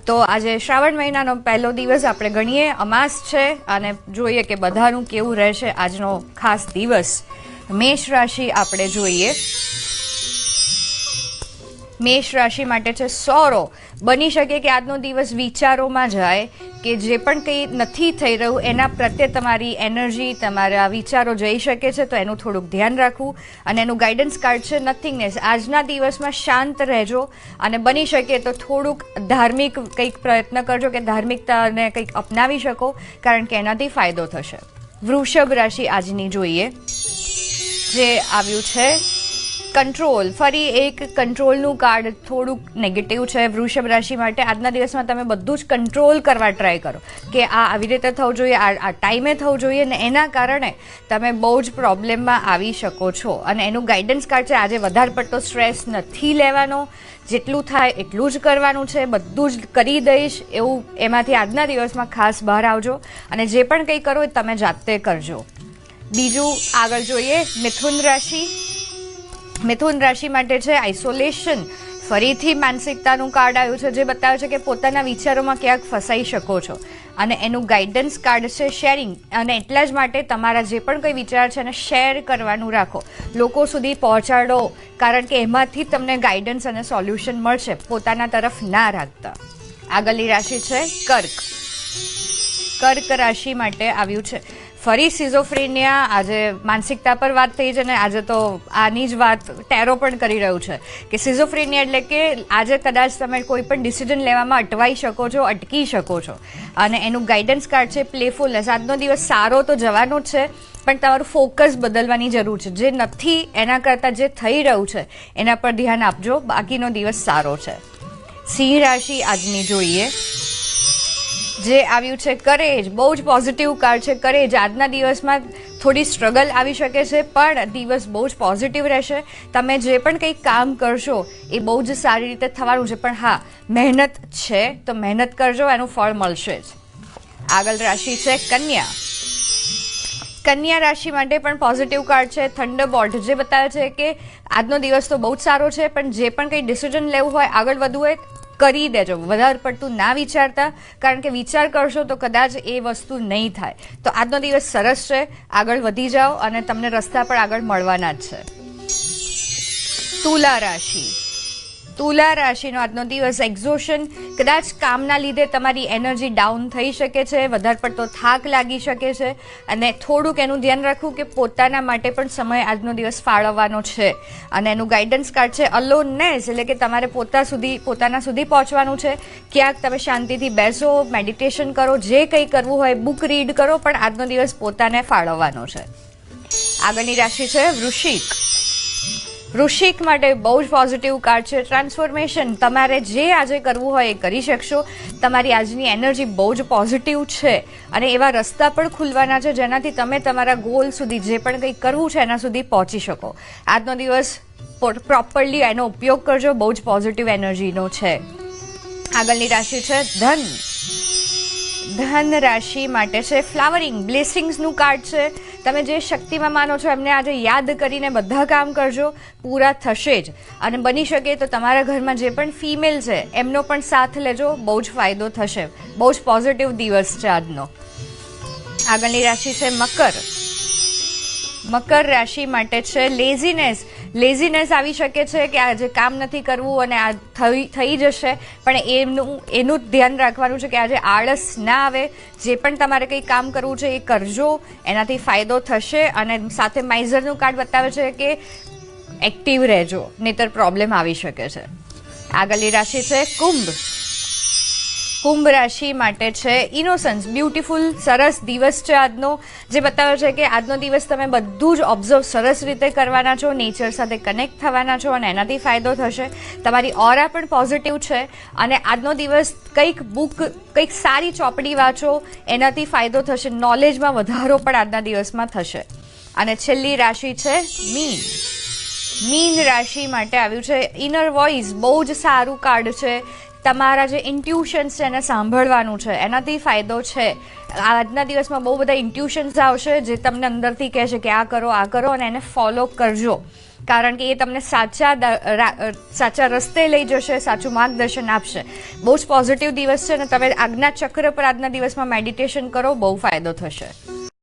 તો આજે શ્રાવણ મહિનાનો પહેલો દિવસ આપણે ગણીએ, અમાસ છે અને જોઈએ કે બધાનું કેવું રહેશે આજનો ખાસ દિવસ. મેષ રાશિ આપણે જોઈએ. મેષ રાશિ માટે છે સોરો. બની શકે કે આજનો દિવસ વિચારોમાં જાય કે જે પણ કંઈ નથી થઈ રહ્યું એના પ્રત્યે તમારી એનર્જી, તમારા વિચારો જઈ શકે છે, તો એનું થોડુંક ધ્યાન રાખવું. અને એનું ગાઈડન્સ કાર્ડ છે નથિંગનેસ. આજના દિવસમાં શાંત રહેજો અને બની શકે તો થોડુંક ધાર્મિક કંઈક પ્રયત્ન કરજો કે ધાર્મિકતાને કંઈક અપનાવી શકો, કારણ કે એનાથી ફાયદો થશે. વૃષભ રાશિ આજની જોઈએ, જે આવ્યું છે કંટ્રોલ. ફરી એક કંટ્રોલનું કાર્ડ થોડુંક નેગેટિવ છે વૃષભ રાશિ માટે. આજના દિવસમાં તમે બધું જ કંટ્રોલ કરવા ટ્રાય કરો કે આ આવી રીતે થવું જોઈએ, આ ટાઈમે થવું જોઈએ, ને એના કારણે તમે બહુ જ પ્રોબ્લેમમાં આવી શકો છો. અને એનું ગાઈડન્સ કાર્ડ છે આજે વધારે પડતો સ્ટ્રેસ નથી લેવાનો, જેટલું થાય એટલું જ કરવાનું છે, બધું જ કરી દઈશ એવું એમાંથી આજના દિવસમાં ખાસ બહાર આવજો. અને જે પણ કંઈ કરો એ તમે જાતે કરજો. બીજું આગળ જોઈએ મિથુન રાશિ. મિથુન રાશિ માટે છે આઇસોલેશન. ફરીથી માનસિકતાનું કાર્ડ આવ્યું છે, જે બતાવે છે કે પોતાના વિચારોમાં ક્યાંક ફસાઈ શકો છો. અને એનું ગાઈડન્સ કાર્ડ છે શેરિંગ. અને એટલા જ માટે તમારા જે પણ કંઈ વિચાર છે એને શેર કરવાનું રાખો, લોકો સુધી પહોંચાડો, કારણ કે એમાંથી તમને ગાઈડન્સ અને સોલ્યુશન મળશે. પોતાના તરફ ના રાખતા. આગળની રાશિ છે કર્ક. કર્ક રાશિ માટે આવ્યું છે ફરી સિઝોફ્રેનિયા. આજે માનસિકતા પર વાત થઈ છે ને આજે તો આની જ વાત ટેરો પણ કરી રહ્યું છે કે સિઝોફ્રેનિયા એટલે કે આજે કદાચ તમે કોઈ પણ ડિસિઝન લેવામાં અટવાઈ શકો છો, અટકી શકો છો. અને એનું ગાઈડન્સ કાર્ડ છે પ્લેફુલનેસ. આજનો દિવસ સારો તો જવાનો જ છે, પણ તમારું ફોકસ બદલવાની જરૂર છે. જે નથી એના કરતાં જે થઈ રહ્યું છે એના પર ધ્યાન આપજો, બાકીનો દિવસ સારો છે. સિંહ રાશિ આજની જોઈએ, જે આવ્યું છે કરેજ. બહુ જ પોઝિટિવ કાર્ડ છે કરેજ. આજના દિવસમાં થોડી સ્ટ્રગલ આવી શકે છે, પણ દિવસ બહુ જ પોઝિટિવ રહેશે. તમે જે પણ કંઈ કામ કરશો એ બહુ જ સારી રીતે થવાનું છે, પણ હા, મહેનત છે તો મહેનત કરજો, એનું ફળ મળશે જ. આગળ રાશિ છે કન્યા. કન્યા રાશિ માટે પણ પોઝિટિવ કાર્ડ છે થંડરબોલ્ટ, જે બતાવે છે કે આજનો દિવસ તો બહુ જ સારો છે, પણ જે પણ કંઈ ડિસિઝન લેવું હોય, આગળ વધવું હોય, કરી દેજો. વધારે પડતું ના વિચારતા, કારણ કે વિચાર કરશો તો કદાચ એ વસ્તુ નહીં થાય. તો આજનો દિવસ સરસ છે, આગળ વધી જાઓ અને તમને રસ્તા પર આગળ મળવાના જ છે. તુલા રાશિ. તુલા રાશિનો આજનો દિવસ એક્ઝોશન. કદાચ કામના લીધે તમારી એનર્જી ડાઉન થઈ શકે છે, વધારે પડતો થાક લાગી શકે છે, અને થોડુંક એનું ધ્યાન રાખવું કે પોતાના માટે પણ સમય આજનો દિવસ ફાળવવાનો છે. અને એનું ગાઈડન્સ કાર્ડ છે અલોનનેસ, એટલે કે તમારે પોતાના સુધી પહોંચવાનું છે. ક્યાંક તમે શાંતિથી બેસો, મેડિટેશન કરો, જે કંઈ કરવું હોય, બુક રીડ કરો, પણ આજનો દિવસ પોતાને ફાળવવાનો છે. આગળની રાશિ છે વૃશ્ચિક. વૃશ્ચિક માટે બહુ જ પોઝિટિવ કાર્ડ છે ટ્રાન્સફોર્મેશન. તમારે જે આજે કરવું હોય એ કરી શકશો. તમારી આજની એનર્જી બહુ જ પોઝિટિવ છે અને એવા રસ્તા પણ ખુલવાના છે જેનાથી તમે તમારા ગોલ સુધી, જે પણ કંઈ કરવું છે એના સુધી પહોંચી શકો. આજનો દિવસ પ્રોપરલી એનો ઉપયોગ કરજો, બહુ જ પોઝિટિવ એનર્જીનો છે. આગળની રાશિ છે ધન. ધન રાશિ માટે છે ફ્લાવરિંગ. બ્લેસિંગ્સનું કાર્ડ છે. તમે જે શક્તિમાં માનો છો એમને આજે યાદ કરીને બધા કામ કરજો, પૂરા થશે જ. અને બની શકે તો તમારા ઘરમાં જે પણ ફિમેલ છે એમનો પણ સાથ લેજો, બહુ જ ફાયદો થશે. બહુ જ પોઝિટિવ દિવસ છે આજનો. આગળની રાશિ છે મકર. મકર રાશિ માટે છે લેઝીનેસ. લેઝીનેસ આવી શકે છે કે આજે કામ નથી કરવું અને આ થઈ જશે, પણ એનું ધ્યાન રાખવાનું છે કે આજે આળસ ના આવે. જે પણ તમારે કંઈ કામ કરવું છે એ કરજો, એનાથી ફાયદો થશે. અને સાથે માઇઝરનું કાર્ડ બતાવે છે કે એક્ટિવ રહેજો, નહીંતર પ્રોબ્લેમ આવી શકે છે. આગળની રાશિ છે કુંભ. કુંભ રાશિ માટે છે ઇનોસન્સ. બ્યુટીફુલ, સરસ દિવસ છે આજનો, જે બતાવે છે કે આજનો દિવસ તમે બધું જ ઓબ્ઝર્વ સરસ રીતે કરવાના છો, નેચર સાથે કનેક્ટ થવાના છો અને એનાથી ફાયદો થશે. તમારી ઓરા પણ પોઝિટિવ છે અને આજનો દિવસ કંઈક સારી ચોપડી વાંચો, એનાથી ફાયદો થશે. નોલેજમાં વધારો પણ આજના દિવસમાં થશે. અને છેલ્લી રાશિ છે મીન. મીન રાશિ માટે આવ્યું છે ઇનર વોઇસ. બહુ જ સારું કાર્ડ છે. તમારા જે ઇન્ટ્યુશન્સ છે એને સાંભળવાનું છે, એનાથી ફાયદો છે. આજના દિવસમાં બહુ બધા ઇન્ટ્યુશન્સ આવશે જે તમને અંદરથી કહે છે કે આ કરો, અને એને ફોલો કરજો. કારણ કે એ તમને સાચા રસ્તે લઈ જશે, સાચું માર્ગદર્શન આપશે. બહુ જ પોઝિટિવ દિવસ છે અને તમે આજ્ઞા ચક્ર પર આજના દિવસમાં મેડિટેશન કરો, બહુ ફાયદો થશે.